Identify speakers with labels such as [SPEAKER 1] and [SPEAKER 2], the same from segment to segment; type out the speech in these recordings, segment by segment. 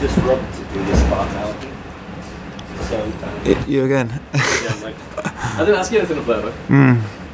[SPEAKER 1] disrupted in this spot now. So,
[SPEAKER 2] you again.
[SPEAKER 1] yeah, mate. I didn't ask you anything up there, though.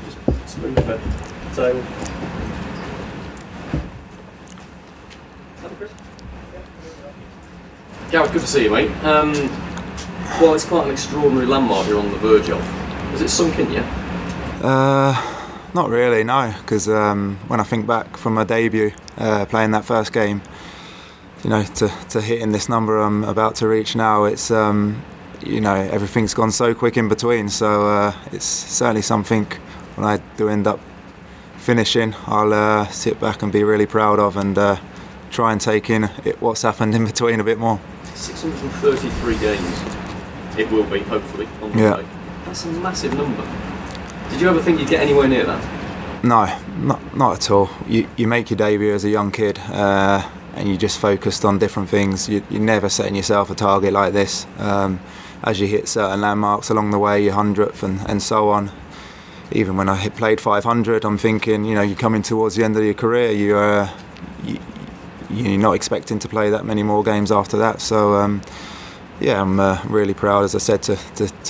[SPEAKER 1] Just spoon fed. So, Gareth, good to see you, mate. Well, it's quite an extraordinary landmark you're on the verge of. Has it sunk in yet?
[SPEAKER 2] Not really, no. Because when I think back from my debut, playing that first game, you know, to hitting this number I'm about to reach now, it's you know, everything's gone so quick in between. So it's certainly something when I do end up finishing, I'll sit back and be really proud of, and try and take in what's happened in between a bit more.
[SPEAKER 1] 633 games. It will be, hopefully, on the day. That's a massive number. Did you ever think you'd get anywhere near that?
[SPEAKER 2] No, not at all. You make your debut as a young kid, and you just focused on different things. You're never setting yourself a target like this. As you hit certain landmarks along the way, your 100th and so on. Even when I played 500, I'm thinking, you know, you're coming towards the end of your career. You're not expecting to play that many more games after that. So yeah, I'm really proud, as I said, to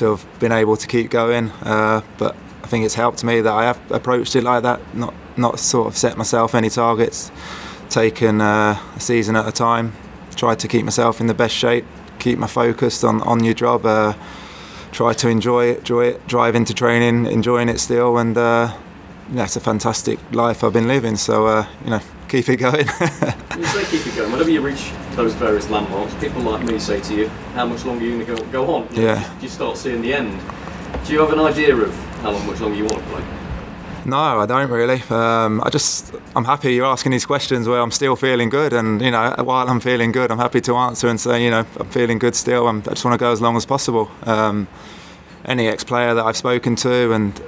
[SPEAKER 2] have been able to keep going. But I think it's helped me that I have approached it like that, not sort of set myself any targets, taken a season at a time, tried to keep myself in the best shape, keep my focus on your job, try to enjoy it, drive into training, enjoying it still, and yeah, it's a fantastic life I've been living. So you know, keep it going.
[SPEAKER 1] You say keep it going. Whenever you reach those various landmarks, people like me say to you, "How much longer are you going to go on?"
[SPEAKER 2] Yeah.
[SPEAKER 1] You start seeing the end. Do you have an idea of how much longer you want to play?
[SPEAKER 2] No, I don't really. I'm happy you're asking these questions where I'm still feeling good, and you know, while I'm feeling good, I'm happy to answer and say, you know, I'm feeling good still. I just want to go as long as possible. Any ex-player that I've spoken to and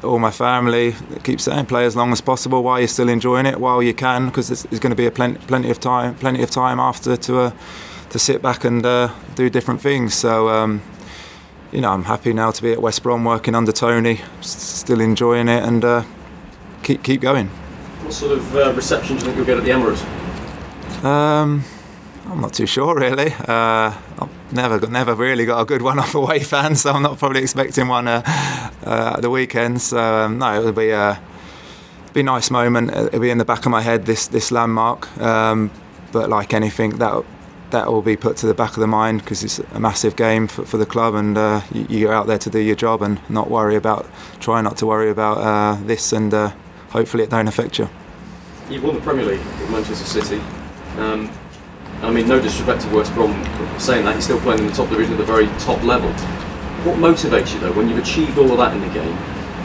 [SPEAKER 2] all my family keep saying, play as long as possible while you're still enjoying it, while you can, because there's going to be plenty of time after to sit back and do different things. So. You know, I'm happy now to be at West Brom working under Tony, still enjoying it, and keep going.
[SPEAKER 1] What sort of reception do you think you'll get at the Emirates?
[SPEAKER 2] I'm not too sure really. I've never really got a good one off away fans, so I'm not probably expecting one at the weekend. So no, it'll be a nice moment. It'll be in the back of my head, this landmark. But like anything, that will be put to the back of the mind, because it's a massive game for the club, and you're out there to do your job and try not to worry about this, and hopefully it don't affect you.
[SPEAKER 1] You've won the Premier League with Manchester City. I mean, no disrespect to West Brom saying that, you're still playing in the top division at the very top level. What motivates you though, when you've achieved all of that in the game?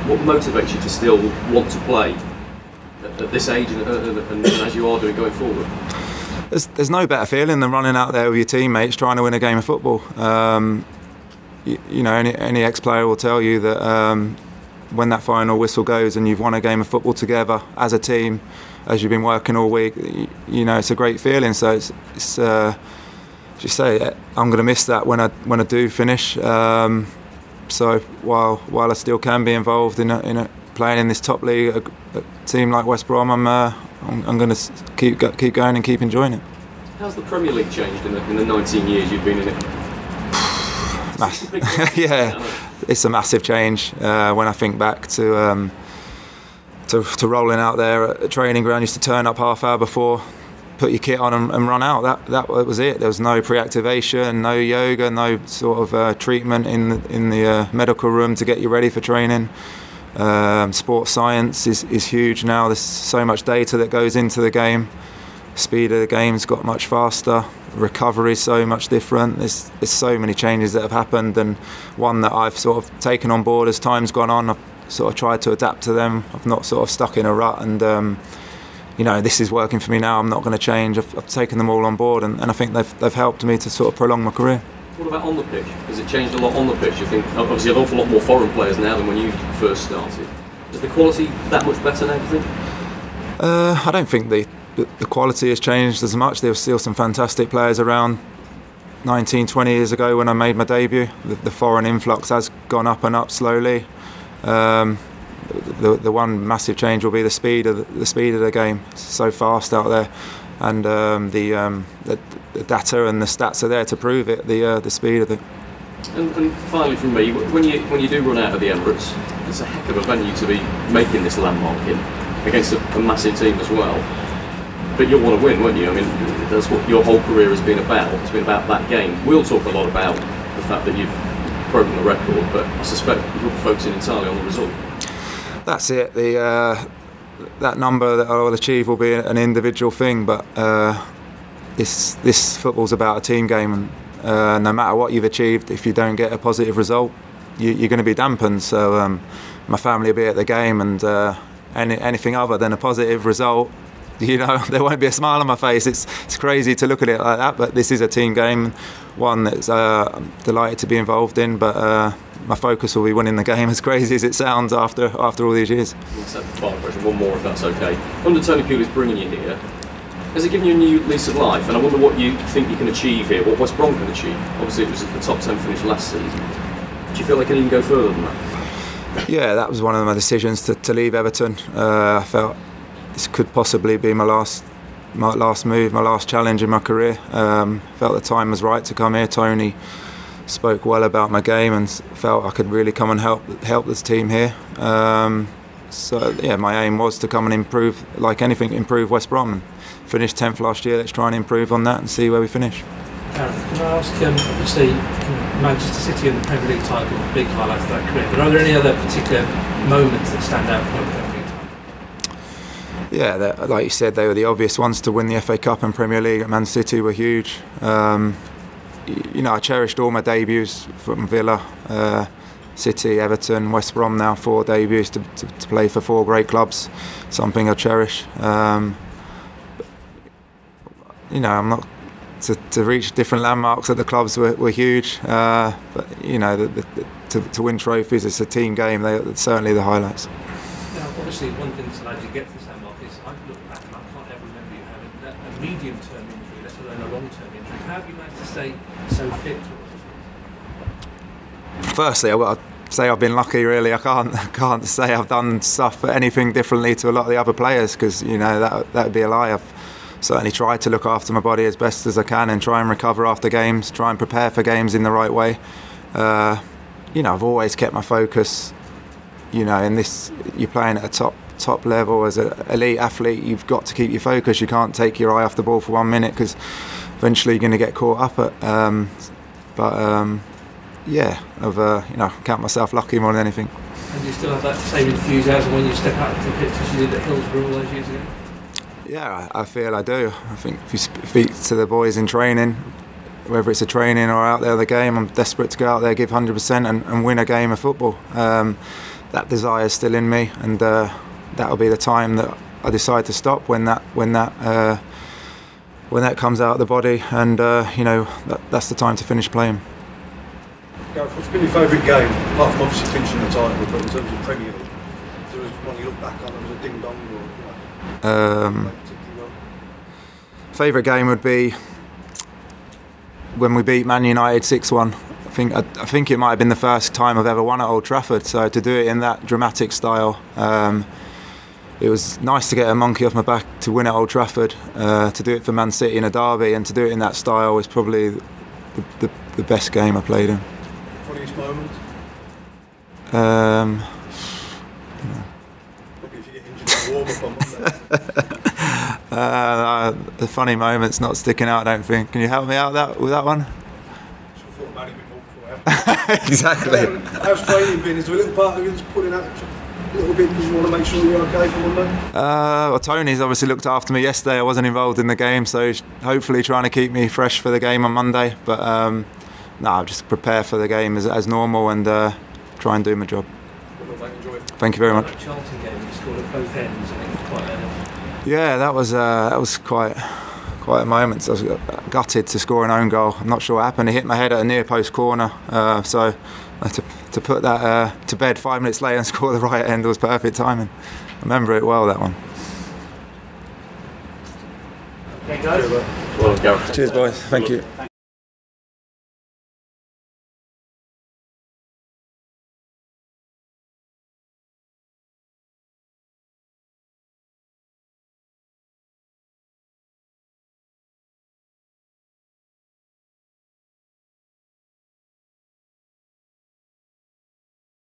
[SPEAKER 1] What motivates you to still want to play at this age and as you are doing going forward?
[SPEAKER 2] There's no better feeling than running out there with your teammates trying to win a game of football. You know, any ex-player will tell you that when that final whistle goes and you've won a game of football together as a team, as you've been working all week, you know, it's a great feeling. So it's as you say, I'm going to miss that when I do finish. So while I still can be involved in playing in this top league, a team like West Brom, I'm going to keep going and keep enjoying it.
[SPEAKER 1] How's the Premier League changed in the 19 years you've been in it?
[SPEAKER 2] Yeah, it's a massive change. When I think back to rolling out there at a training ground, used to turn up half hour before, put your kit on and run out. That was it. There was no pre-activation, no yoga, no sort of treatment in the medical room to get you ready for training. Sports science is huge now. There's so much data that goes into the game. Speed of the game's got much faster. Recovery is so much different. There's so many changes that have happened, and one that I've sort of taken on board as time's gone on. I've sort of tried to adapt to them. I've not sort of stuck in a rut, and you know, this is working for me now. I'm not going to change. I've taken them all on board, and I think they've helped me to sort of prolong my career.
[SPEAKER 1] What about on the pitch? Has it changed a lot on the pitch? You think obviously an awful lot more foreign players now than when you first started. Is the quality that much better now, do you think?
[SPEAKER 2] I don't think the quality has changed as much. There were still some fantastic players around 19, 20 years ago when I made my debut. The foreign influx has gone up and up slowly. The one massive change will be the speed of the game. It's so fast out there. and the data and the stats are there to prove it. The speed of it.
[SPEAKER 1] And finally, from me, when you do run out of the Emirates, it's a heck of a venue to be making this landmark in against a massive team as well. But you'll want to win, won't you? I mean, that's what your whole career has been about. It's been about that game. We'll talk a lot about the fact that you've broken the record, but I suspect you'll be focusing entirely on the result. That's
[SPEAKER 2] it. That number that I will achieve will be an individual thing, but this football's about a team game, and no matter what you've achieved, if you don't get a positive result, you're going to be dampened. So my family will be at the game, and anything other than a positive result, there won't be a smile on my face. It's crazy to look at it like that, but this is a team game, one that I'm delighted to be involved in, but my focus will be winning the game, as crazy as it sounds after all these years.
[SPEAKER 1] Final question, one more if that's okay. Under Tony Pulis bringing you here, has it given you a new lease of life? And I wonder what you think you can achieve here, what West Brom can achieve. Obviously it was at the top 10 finish last season. Do you feel they can even go further than that?
[SPEAKER 2] Yeah, that was one of my decisions to leave Everton. I felt this could possibly be my last move, my last challenge in my career. Felt the time was right to come here. Tony spoke well about my game and felt I could really come and help this team here. So yeah, my aim was to come and improve, like anything, improve West Brom. And finished 10th last year. Let's try and improve on that and see where we finish.
[SPEAKER 3] Gareth, can I ask, obviously Manchester City and the Premier League title, big highlights of that career, but are there any other particular moments that stand out from the Premier League title?
[SPEAKER 2] Yeah, like you said, they were the obvious ones. To win the FA Cup and Premier League at Man City were huge. I cherished all my debuts from Villa, City, Everton, West Brom now, 4 debuts to play for 4 great clubs, something I cherish. I'm not to reach different landmarks at the clubs were huge, but to win trophies, it's a team game. They're certainly the highlights.
[SPEAKER 3] Now, obviously, one thing that's allowed you to get to this landmark is I look back and I can't ever remember you having a medium-term injury, let alone a long-term injury. How have you managed to stay so fit?
[SPEAKER 2] Firstly, I'd say I've been lucky. Really, I can't say I've done stuff anything differently to a lot of the other players, because that would be a lie. I've certainly tried to look after my body as best as I can and try and recover after games, try and prepare for games in the right way. I've always kept my focus. In this, you're playing at a top level as an elite athlete. You've got to keep your focus. You can't take your eye off the ball for 1 minute, because eventually you're going to get caught up at. I've count myself lucky more than anything.
[SPEAKER 3] And do you still have that same enthusiasm when you step out to the pitch as you did at Hillsborough all those years ago?
[SPEAKER 2] Yeah, I feel I do. I think if you speak to the boys in training, whether it's a training or out there the game, I'm desperate to go out there, give 100% and win a game of football. That desire is still in me, and that'll be the time that I decide to stop when that comes out of the body, and that's the time to finish playing.
[SPEAKER 4] Gareth, what's been your favourite game, apart from obviously finishing the title, but in terms of Premier League? There was one you look back on, there was a ding dong, or
[SPEAKER 2] favourite game would be when we beat Man United 6-1. I think it might have been the first time I've ever won at Old Trafford. So to do it in that dramatic style, it was nice to get a monkey off my back to win at Old Trafford. To do it for Man City in a derby and to do it in that style was probably the best game I played in.
[SPEAKER 4] Funniest moment? Maybe if you get injured in warm-up on Monday.
[SPEAKER 2] The funny moment's not sticking out, I don't think. Can you help me out with that one?
[SPEAKER 4] Should have thought about it a bit more before.
[SPEAKER 2] Exactly.
[SPEAKER 4] How's training been? Is there a little part of you that's putting out a little bit because you want to make sure you're okay for Monday?
[SPEAKER 2] Well, Tony's obviously looked after me yesterday. I wasn't involved in the game, so he's hopefully trying to keep me fresh for the game on Monday. But I'll just prepare for the game as normal and try and do my job.
[SPEAKER 4] Well, mate, enjoy it.
[SPEAKER 2] Thank you very much.
[SPEAKER 3] Charlton game, you scored at both ends, I think, quite early.
[SPEAKER 2] Yeah, that was quite a moment. I was gutted to score an own goal. I'm not sure what happened. It hit my head at a near post corner, so to put that to bed 5 minutes later and score the right end was perfect timing. I remember it well, that one.
[SPEAKER 3] Okay, guys.
[SPEAKER 1] Well, Gareth.
[SPEAKER 2] Cheers, boys. Thank you.